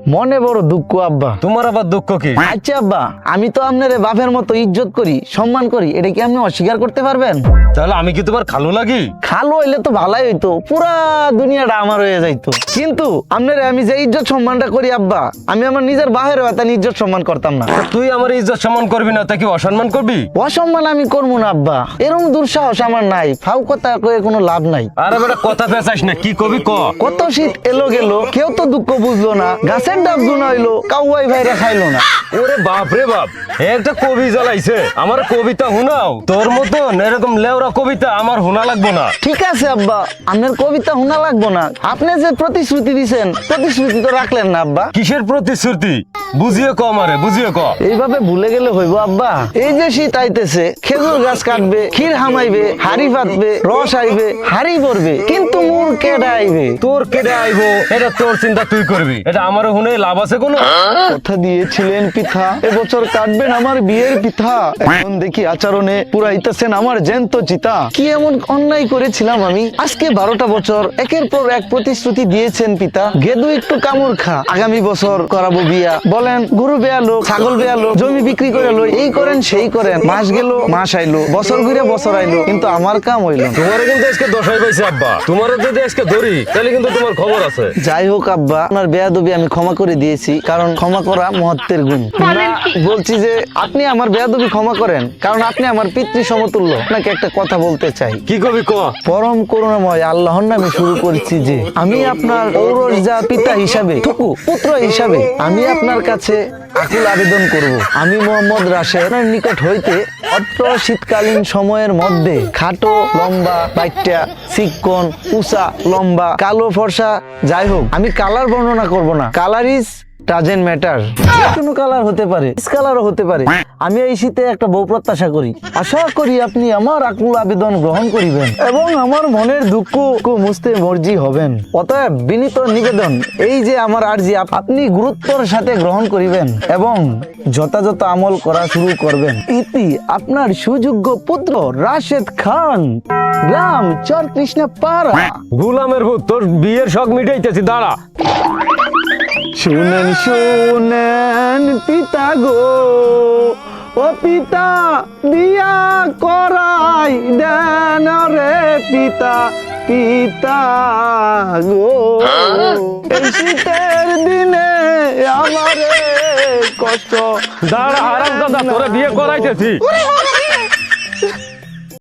মনে বড় দুঃখ আব্বা। তোমার আবার দুঃখ কি? আচ্ছা আব্বা, আমি তো আপনার বাপের মতো ইজ্জত করি, সম্মান করি, এটা কি আপনি অস্বীকার করতে পারবেন? তাহলে আমি কি তোমার খালু লাগি? খালো হইলে তো ভালাই হইতো, পুরা দুনিয়াটা আমার হয়ে যাইতো। কিন্তু আপনার আমি যে ইজ্জত সম্মানটা করি আব্বা, আমি আমার নিজের বাহের হয়তো ইজ্জত সম্মান করতাম না। তুই আমার ইজ্জত সম্মান করবি না, তা কি অসম্মান করবি? অসম্মান আমি করবো না আব্বা, এরকম দুঃসাহস আমার নাই। ফাউ কথা কয়ে কোনো লাভ নাই। আরে বেটা কথা পেঁচাইস না, কি কবি ক। কত শীত এলো গেল, কেউ তো দুঃখ বুঝলো না। গাছের ডাব জুনা হইলো, কাউয়াই ভাইরা খাইলো না। ওরে বাপ রে বাপ, একটা কবি জ্বালাইছে। আমার কবিতা হুনাও। তোর মতন এরকম লেওরা কবিতা আমার হুনা লাগবো না। ঠিক আছে আব্বা, আপনার কবিতা শোনা লাগবো না। আপনি যে প্রতিশ্রুতি দিছেন, প্রতিশ্রুতি তো রাখলেন না আব্বা। কিসের প্রতিশ্রুতি? বুঝিয়ে ক আমারে, বুঝিয়ে ক। এইভাবে ভুলে গেলে হইব আব্বা? এই যে শীত আইতেছে, খেজুর গাছ কাটবে, ক্ষীর হামাইবে, হাড়ি পাতবে, রস আইবে, হাড়ি পড়বে, কিন্তু মুর কেডা আইবে? তোর কেটে আইবো এটা তোর চিন্তা তুই করবি, এটা আমার হুনে লাভ আছে কোনো? কথা দিয়েছিলেন পিঠা, এবছর কাটবেন আমার বিয়ের পিঠা। এখন দেখি আচরণে পুরাইতেছেন আমার জ্যান্ত চিতা। কি এমন অন্যায় করেছিলাম আমি? আজকে 12টা বছর একের পর এক প্রতিশ্রুতি দিয়েছেন পিতা। গেদু একটু কামড় খা, আগামী বছর করাবো বিয়া। বলেন গরু বেয়ালো, ছাগল বেয়ালো, জমি বিক্রি করে লই, এই করেন সেই করেন। মাস গেল, মাস আইলো, বছর ঘুরে বছর আইলো, কিন্তু আমার কাম হইলো না। তোমার কিন্তু আজকে দশাই পাইছে আব্বা। তোমার যদি আজকে ধরি তাহলে কিন্তু তোমার খবর আছে। যাই হোক আব্বা, আপনার বেয়াদবি আমি ক্ষমা করে দিয়েছি, কারণ ক্ষমা করা মহত্বের গুণ। না, বলছি যে আপনি আমার বেয়াদবি ক্ষমা করেন, কারণ আপনি আমার পিতৃ সমতুল্য। আপনাকে একটা কথা বলতে চাই। কি কবি ক। পরম করুণাময় আল্লাহর নামে শুরু করছি যে আমি আপনার ঔরসজা পিতা হিসাবে, টুকু পুত্র হিসাবে আমি আপনার কাছে আকুল আবেদন করব। আমি মোহাম্মদ রাশেদ আপনার নিকট হইতে অত্র শীতকালীন সময়ের মধ্যে খাটো লম্বা বাইটটা চিকন উঁচা লম্বা কালো ফর্সা, যাই হোক আমি কালার বর্ণনা করব না। Colour is doesn't matter. কোনো কালার হতে পারে, কালারও হতে পারে। আমি এই শীতে একটা বউ প্রত্যাশা করি। আশা করি আপনি আমার আকুল আবেদন গ্রহণ করিবেন এবং আমার মনের দুঃখ মুছতে মর্জি হবেন। অতএব বিনীত নিবেদন, এই যে আমার আরজি আপনি গুরুত্বর সাথে গ্রহণ করিবেন এবং যথাযথ আমল করা শুরু করবেন। ইতি আপনার সুযোগ্য পুত্র রাশেদ খান, গ্রাম চর কৃষ্ণপাড়া। গুলামের ভূত, তোর বিয়ের শখ মিটাইতেছি, দাঁড়া। শুনেন শুনেন পিতা গো, ও পিতা বিয়া করাই দেন রে পিতা, পিতা গো। এই শীতের দিনে আমারে কষ্ট। দাঁড়া হারাম দাদা, তোরা বিয়ে করাইতেছি।